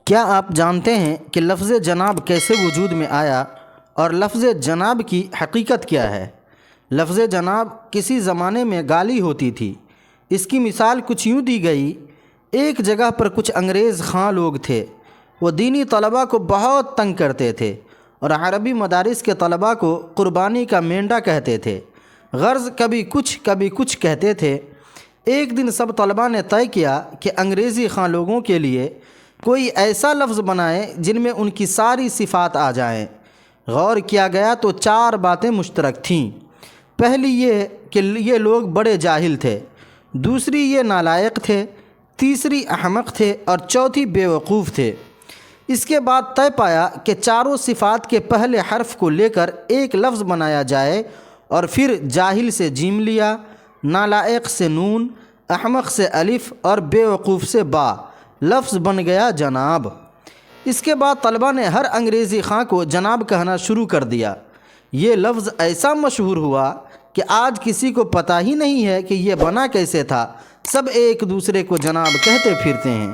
کیا آپ جانتے ہیں کہ لفظ جناب کیسے وجود میں آیا اور لفظ جناب کی حقیقت کیا ہے؟ لفظ جناب کسی زمانے میں گالی ہوتی تھی۔ اس کی مثال کچھ یوں دی گئی: ایک جگہ پر کچھ انگریز خاں لوگ تھے۔ وہ دینی طلباء کو بہت تنگ کرتے تھے اور عربی مدارس کے طلباء کو قربانی کا مینڈا کہتے تھے۔ غرض کبھی کچھ کہتے تھے۔ ایک دن سب طلباء نے طے کیا کہ انگریزی خاں لوگوں کے لیے کوئی ایسا لفظ بنائیں جن میں ان کی ساری صفات آ جائیں۔ غور کیا گیا تو 4 باتیں مشترک تھیں۔ پہلی یہ کہ یہ لوگ بڑے جاہل تھے، دوسری یہ نالائق تھے، تیسری احمق تھے اور چوتھی بے وقوف تھے۔ اس کے بعد طے پایا کہ چاروں صفات کے پہلے حرف کو لے کر ایک لفظ بنایا جائے اور پھر جاہل سے جیم لیا، نالائق سے نون، احمق سے الف اور بے وقوف سے با۔ لفظ بن گیا جناب۔ اس کے بعد طلباء نے ہر انگریزی خاں کو جناب کہنا شروع کر دیا۔ یہ لفظ ایسا مشہور ہوا کہ آج کسی کو پتہ ہی نہیں ہے کہ یہ بنا کیسے تھا۔ سب ایک دوسرے کو جناب کہتے پھرتے ہیں۔